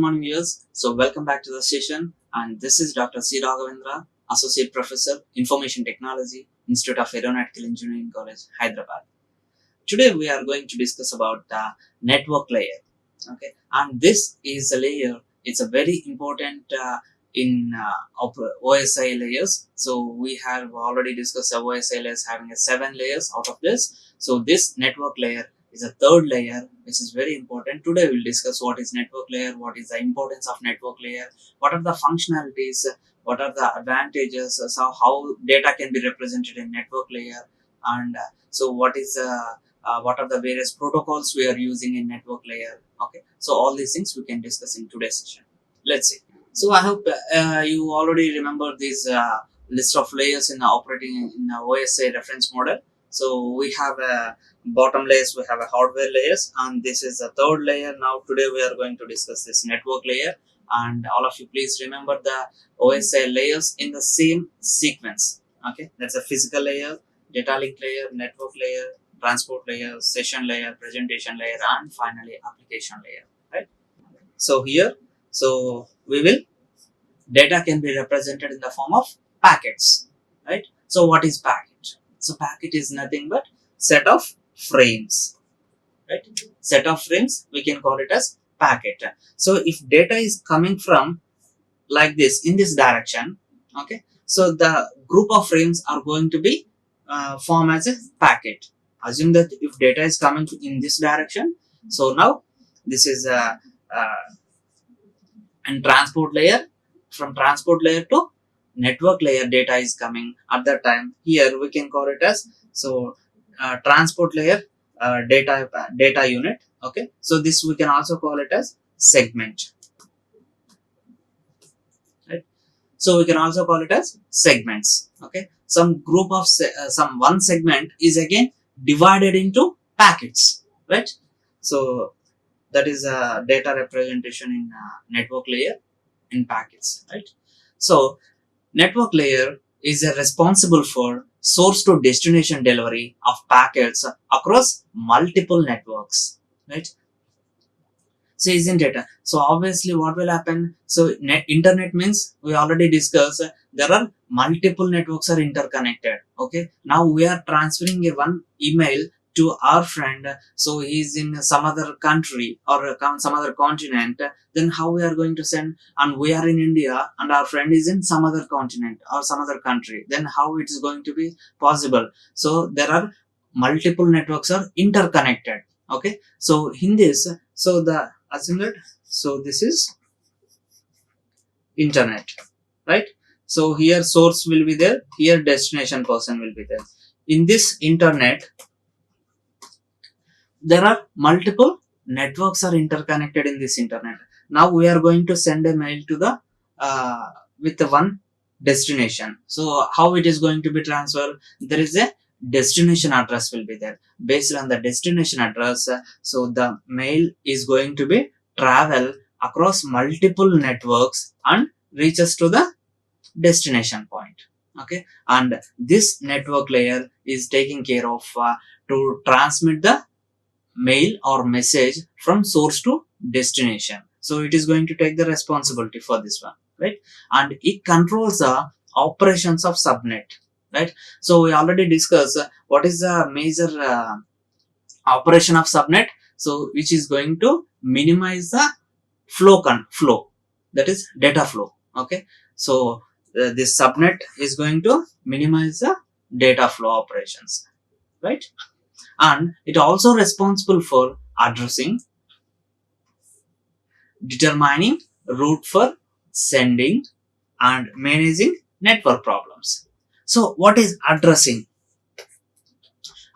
morning viewers. So welcome back to the session, and this is Dr. C. Raghavendra, Associate Professor, Information Technology, Institute of Aeronautical Engineering College, Hyderabad. Today we are going to discuss about the network layer. Okay, and this is a layer. It's a very important in OSI layers. So we have already discussed the OSI layers having a 7 layers out of this. So this network layer is a third layer, which is very important. Today we'll discuss what is network layer, what is the importance of network layer, what are the functionalities, what are the advantages, so how data can be represented in network layer, and so what are the various protocols we are using in network layer. Okay, so all these things we can discuss in today's session. Let's see. So I hope you already remember this list of layers in the operating in the OSI reference model. So we have a bottom layers, we have a hardware layers, and this is the third layer. Now today we are going to discuss this network layer, and all of you please remember the OSI layers in the same sequence. Okay, that's a physical layer, data link layer, network layer, transport layer, session layer, presentation layer, and finally application layer. Right. So here, so we will data can be represented in the form of packets. Right. So what is packet? So packet is nothing but set of frames. Right. Set of frames, we can call it as packet. So if data is coming from like this in this direction, okay, so the group of frames are going to be form as a packet. Assume that if data is coming in this direction, so now this is a and transport layer. From transport layer to network layer, data is coming at that time. Here we can call it as transport layer data unit. Okay, so this we can also call it as segment. Right, so we can also call it as segments. Okay, some group of some one segment is again divided into packets. Right, so that is a data representation in network layer in packets. Right, so network layer is responsible for source to destination delivery of packets across multiple networks. Right, so isn't it? So obviously what will happen? So internet means we already discussed there are multiple networks are interconnected. Okay, now we are transferring a one email to our friend, so he's in some other country or some other continent. Then how we are going to send? And we are in India and our friend is in some other continent or some other country. Then how it is going to be possible? So there are multiple networks are interconnected. Okay, so in this, so the assume that, so this is internet, right? So here source will be there, here destination person will be there. In this internet there are multiple networks are interconnected in this internet. Now we are going to send a mail to the with the one destination. So how it is going to be transferred? There is a destination address will be there. Based on the destination address, so the mail is going to be travel across multiple networks and reaches to the destination point. Okay, and this network layer is taking care of to transmit the mail or message from source to destination. So it is going to take the responsibility for this one, right? And it controls the operations of subnet. Right, so we already discussed what is the major operation of subnet, so which is going to minimize the flow that is data flow. Okay, so this subnet is going to minimize the data flow operations, right? And it also responsible for addressing, determining route for sending, and managing network problems. So what is addressing?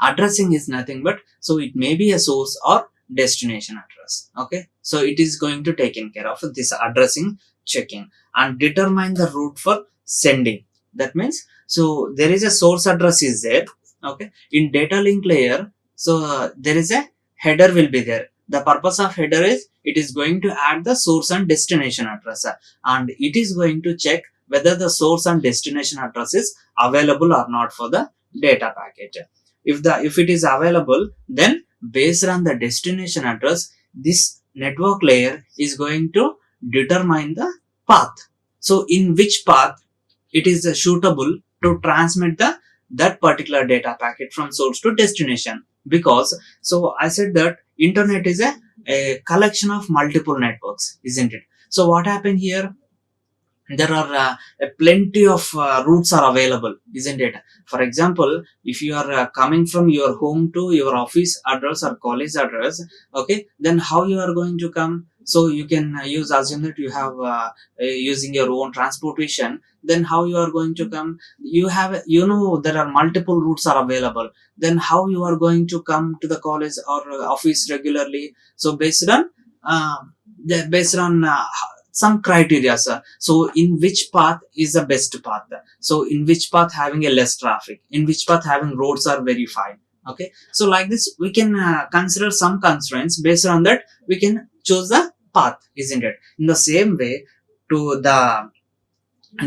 Addressing is nothing but, so it may be a source or destination address. Okay, so it is going to take care of this addressing, checking, and determine the route for sending. That means, so there is a source address is there. Okay, in data link layer, so there is a header will be there. The purpose of header is it is going to add the source and destination address, and it is going to check whether the source and destination address is available or not for the data packet. If it is available, then based on the destination address, this network layer is going to determine the path. So in which path it is suitable to transmit that particular data packet from source to destination. Because so I said that internet is a collection of multiple networks, isn't it? So what happened here, there are plenty of routes are available, isn't it? For example, if you are coming from your home to your office address or college address, okay, then how you are going to come? So you can use, assume that you have using your own transportation, then how you are going to come? You have, you know, there are multiple routes are available, then how you are going to come to the college or office regularly? So based on uh, based on some criteria, sir. So in which path is the best path? So in which path having a less traffic, in which path having roads are very fine. Okay, so like this we can consider some constraints. Based on that we can choose the path, isn't it? In the same way, to the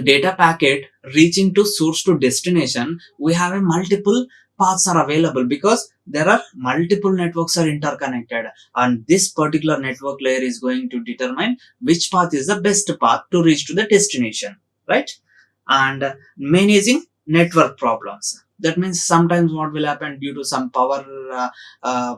data packet reaching to source to destination, we have a multiple paths are available, because there are multiple networks are interconnected, and this particular network layer is going to determine which path is the best path to reach to the destination, right? And managing network problems, that means sometimes what will happen, due to some power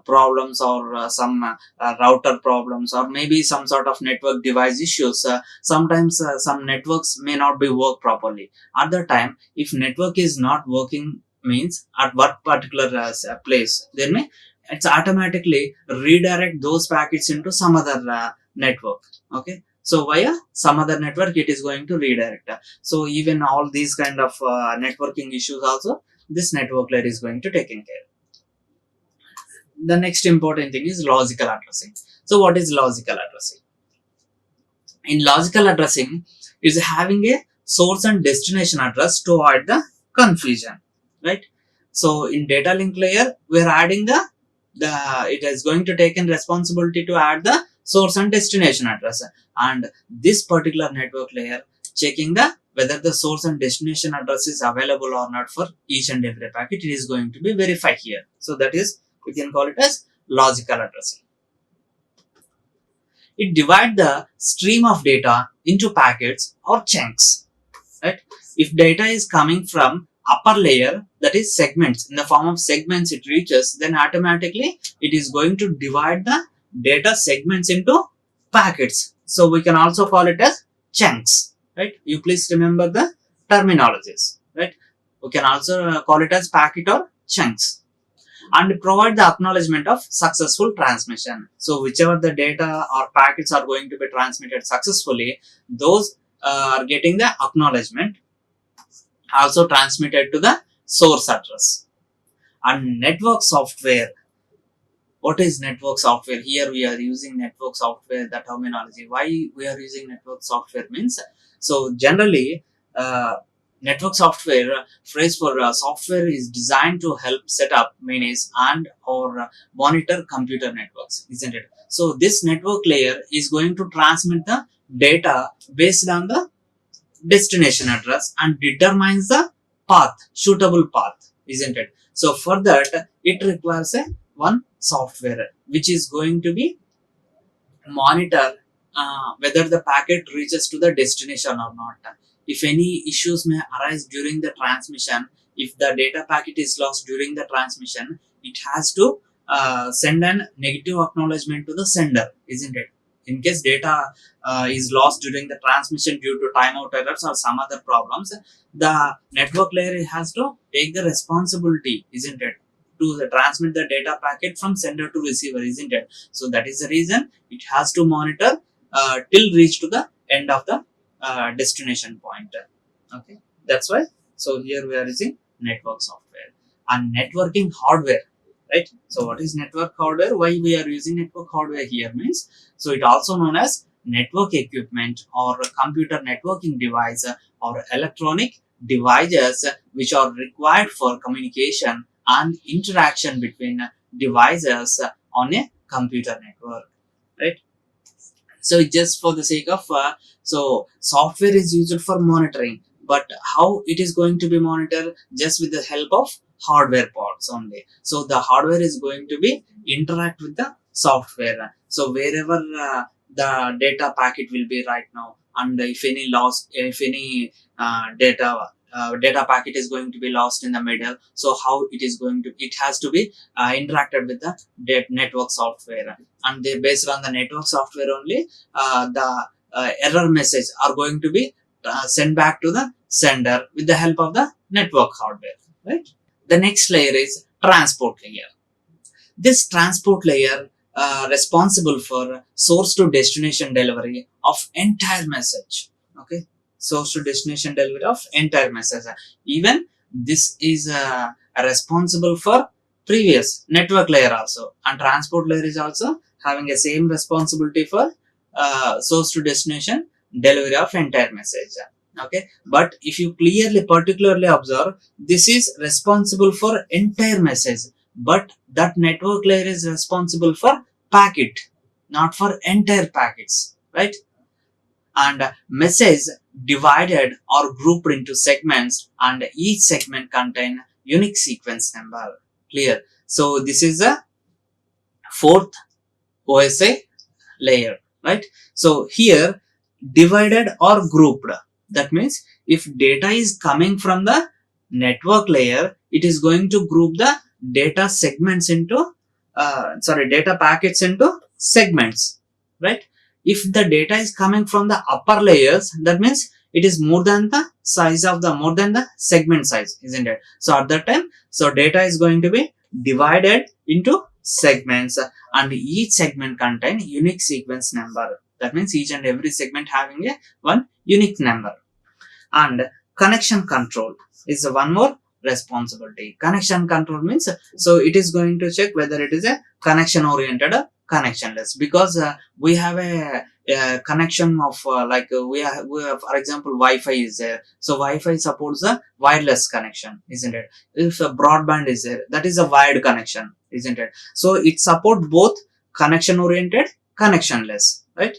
problems, or some router problems, or maybe some sort of network device issues, sometimes some networks may not be work properly. At the time, if network is not working, means at what particular place, then may it's automatically redirect those packets into some other network. Okay, so via some other network it is going to redirect. So even all these kind of networking issues also, this network layer is going to taken care. The next important thing is logical addressing. So what is logical addressing? In logical addressing is having a source and destination address to avoid the confusion, right? So in data link layer we are adding the it is going to take in responsibility to add the source and destination address, and this particular network layer checking the whether the source and destination address is available or not for each and every packet, it is going to be verified here. So that is, we can call it as logical addressing. It divides the stream of data into packets or chunks, right? If data is coming from upper layer, that is segments, in the form of segments it reaches, then automatically it is going to divide the data segments into packets. So we can also call it as chunks, right? You please remember the terminologies, right? We can also call it as packet or chunks, and provide the acknowledgement of successful transmission. So whichever the data or packets are going to be transmitted successfully, those are getting the acknowledgement, also transmitted to the source address. And network software. What is network software? Here we are using network software, the terminology. Why we are using network software means, so generally network software phrase for software is designed to help set up, manage, and or monitor computer networks, isn't it? So this network layer is going to transmit the data based on the destination address and determines the path, suitable path, isn't it? So for that it requires a one software which is going to be monitor whether the packet reaches to the destination or not. If any issues may arise during the transmission, if the data packet is lost during the transmission, it has to send an negative acknowledgement to the sender, isn't it? In case data is lost during the transmission due to timeout errors or some other problems, the network layer has to take the responsibility, isn't it, to transmit the data packet from sender to receiver, isn't it? So that is the reason it has to monitor till reach to the end of the destination point. Okay, that's why. So here we are using network software and networking hardware, right? So what is network hardware? Why we are using network hardware here means, so it also known as network equipment or computer networking device or electronic devices which are required for communication and interaction between devices on a computer network, right? So just for the sake of so software is used for monitoring, but how it is going to be monitored? Just with the help of hardware parts only. So the hardware is going to be interact with the software. So wherever the data packet will be right now, and if any loss, if any data packet is going to be lost in the middle, so how it is going to, it has to be interacted with the network software, and they based on the network software only, the error message are going to be sent back to the sender with the help of the network hardware, right? The next layer is transport layer. This transport layer responsible for source to destination delivery of entire message. Okay, source to destination delivery of entire message. Even this is responsible for previous network layer also, and transport layer is also having a same responsibility for source to destination delivery of entire message. Okay, but if you clearly particularly observe, this is responsible for entire message, but that network layer is responsible for packet, not for entire packets, right? And message divided or grouped into segments, and each segment contain unique sequence number. Clear? So this is the fourth OSI layer, right? So here, divided or grouped, that means if data is coming from the network layer, it is going to group the data segments into data packets into segments, right? If the data is coming from the upper layers, that means it is more than the size of the, more than the segment size, isn't it? So at that time, so data is going to be divided into segments, and each segment contain unique sequence number. That means each and every segment having a one unique number. And connection control is one more responsibility. Connection control means, so it is going to check whether it is a connection oriented or connectionless, because we have a connection of we have, for example, Wi-Fi is there, so Wi-Fi supports a wireless connection, isn't it? If a broadband is there, that is a wired connection, isn't it? So it supports both connection oriented, connectionless, right?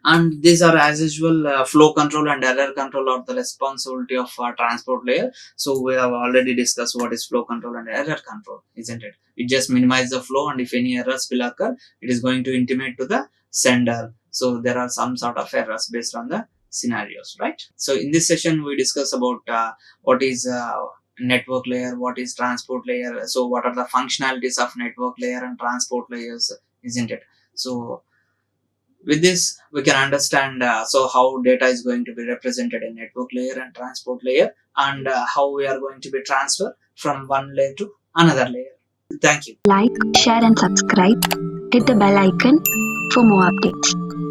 And these are as usual flow control and error control are the responsibility of transport layer. So we have already discussed what is flow control and error control, isn't it? It just minimizes the flow, and if any errors will occur, it is going to intimate to the sender. So there are some sort of errors based on the scenarios, right? So in this session we discuss about what is network layer, what is transport layer, so what are the functionalities of network layer and transport layers, isn't it? So with this we can understand so how data is going to be represented in network layer and transport layer, and how we are going to be transferred from one layer to another layer. Thank you. Like, share and subscribe. Hit the bell icon for more updates.